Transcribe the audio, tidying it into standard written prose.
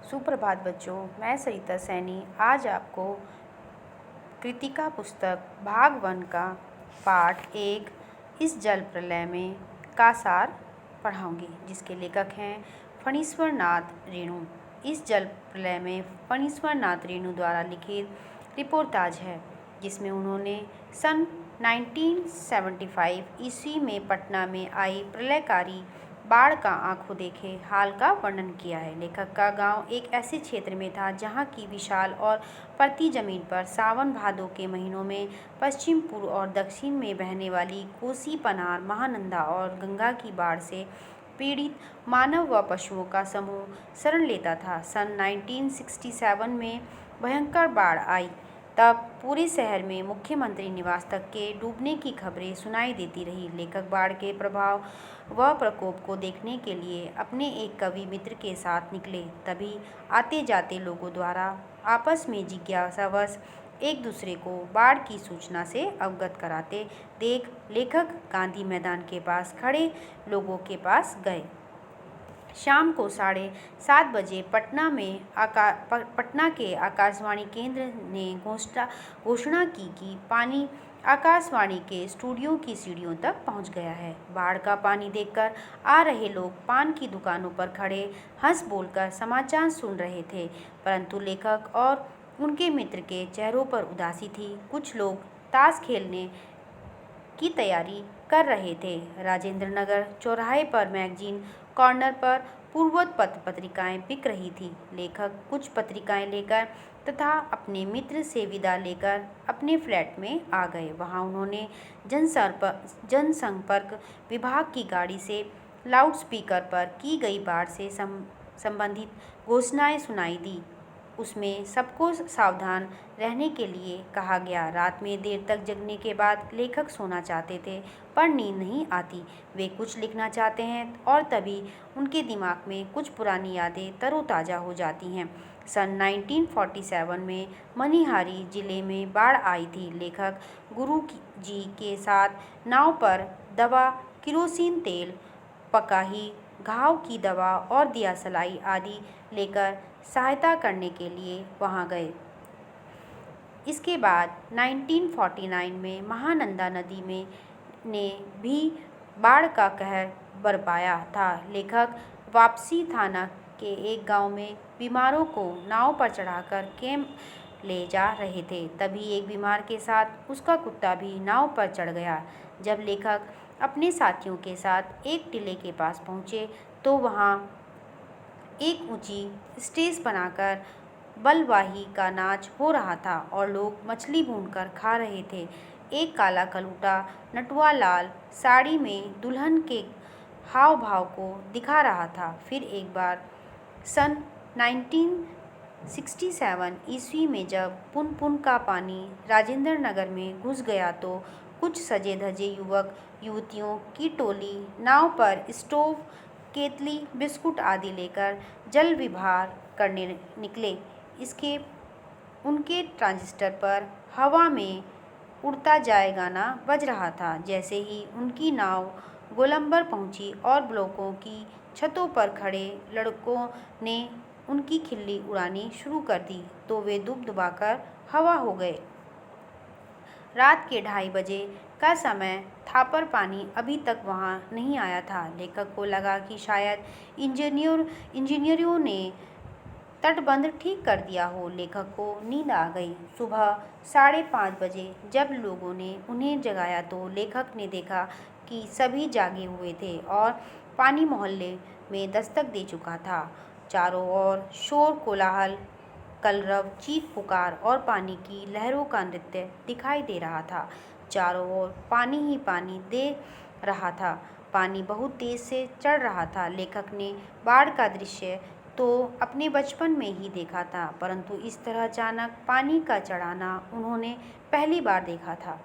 सुप्रभात बच्चों, मैं सरिता सैनी आज आपको कृतिका पुस्तक भाग 1 का पाठ 1 इस जल प्रलय में का सार पढ़ाऊँगी, जिसके लेखक हैं फणीश्वर नाथ रेणु। इस जल प्रलय में फणीश्वर नाथ रेणु द्वारा लिखित रिपोर्टाज है, जिसमें उन्होंने सन 1975 ईस्वी में पटना में आई प्रलयकारी बाढ़ का आंखों देखे हाल का वर्णन किया है। लेखक का गांव एक ऐसे क्षेत्र में था जहां की विशाल और परती जमीन पर सावन भादों के महीनों में पश्चिम, पूर्व और दक्षिण में बहने वाली कोसी, पनार, महानंदा और गंगा की बाढ़ से पीड़ित मानव व पशुओं का समूह शरण लेता था। सन 1967 में भयंकर बाढ़ आई, तब पूरे शहर में मुख्यमंत्री निवास तक के डूबने की खबरें सुनाई देती रही। लेखक बाढ़ के प्रभाव व प्रकोप को देखने के लिए अपने एक कवि मित्र के साथ निकले। तभी आते जाते लोगों द्वारा आपस में जिज्ञासावश एक दूसरे को बाढ़ की सूचना से अवगत कराते देख लेखक गांधी मैदान के पास खड़े लोगों के पास गए। शाम को 7:30 बजे पटना के आकाशवाणी केंद्र ने घोषणा की कि पानी आकाशवाणी के स्टूडियो की सीढ़ियों तक पहुंच गया है। बाढ़ का पानी देखकर आ रहे लोग पान की दुकानों पर खड़े हंस बोलकर समाचार सुन रहे थे, परंतु लेखक और उनके मित्र के चेहरों पर उदासी थी। कुछ लोग ताश खेलने की तैयारी कर रहे थे। राजेंद्र नगर चौराहे पर मैगजीन कॉर्नर पर पूर्वोक्त पत्रिकाएं बिक रही थी। लेखक कुछ पत्रिकाएं लेकर तथा अपने मित्र से विदा लेकर अपने फ्लैट में आ गए। वहां उन्होंने जनसंपर्क विभाग की गाड़ी से लाउडस्पीकर पर की गई बाढ़ से संबंधित घोषणाएं सुनाई दी। उसमें सबको सावधान रहने के लिए कहा गया। रात में देर तक जगने के बाद लेखक सोना चाहते थे, पर नींद नहीं आती। वे कुछ लिखना चाहते हैं और तभी उनके दिमाग में कुछ पुरानी यादें तरोताज़ा हो जाती हैं। सन 1947 में मनिहारी जिले में बाढ़ आई थी। लेखक गुरु जी के साथ नाव पर दवा, किरोसिन तेल, पकाही, घाव की दवा और दियासलाई आदि लेकर सहायता करने के लिए वहां गए। इसके बाद 1949 में महानंदा नदी ने भी बाढ़ का कहर बरपाया था। लेखक वापसी थाना के एक गांव में बीमारों को नाव पर चढ़ाकर कैंप ले जा रहे थे। तभी एक बीमार के साथ उसका कुत्ता भी नाव पर चढ़ गया। जब लेखक अपने साथियों के साथ एक टीले के पास पहुंचे तो वहां एक ऊंची स्टेज बनाकर बलवाही का नाच हो रहा था और लोग मछली भूनकर खा रहे थे। एक काला कलूटा नटुआ लाल साड़ी में दुल्हन के हाव भाव को दिखा रहा था। फिर एक बार सन 1967 ईस्वी में जब पुन का पानी राजेंद्र नगर में घुस गया तो कुछ सजे धजे युवक युवतियों की टोली नाव पर स्टोव, केतली, बिस्कुट आदि लेकर जल विहार करने निकले। उनके ट्रांजिस्टर पर हवा में उड़ता जाए गाना बज रहा था। जैसे ही उनकी नाव गोलंबर पहुंची और ब्लॉकों की छतों पर खड़े लड़कों ने उनकी खिल्ली उड़ानी शुरू कर दी तो वे दुबकर हवा हो गए। रात के 2:30 बजे का समय था, पर पानी अभी तक वहां नहीं आया था। लेखक को लगा कि शायद इंजीनियरों ने तटबंध ठीक कर दिया हो। लेखक को नींद आ गई। सुबह 5:30 बजे जब लोगों ने उन्हें जगाया तो लेखक ने देखा कि सभी जागे हुए थे और पानी मोहल्ले में दस्तक दे चुका था। चारों ओर शोर, कोलाहल, कलरव, चीख पुकार और पानी की लहरों का नृत्य दिखाई दे रहा था। चारों ओर पानी ही पानी दे रहा था। पानी बहुत तेज से चढ़ रहा था। लेखक ने बाढ़ का दृश्य तो अपने बचपन में ही देखा था, परंतु इस तरह अचानक पानी का चढ़ाना उन्होंने पहली बार देखा था।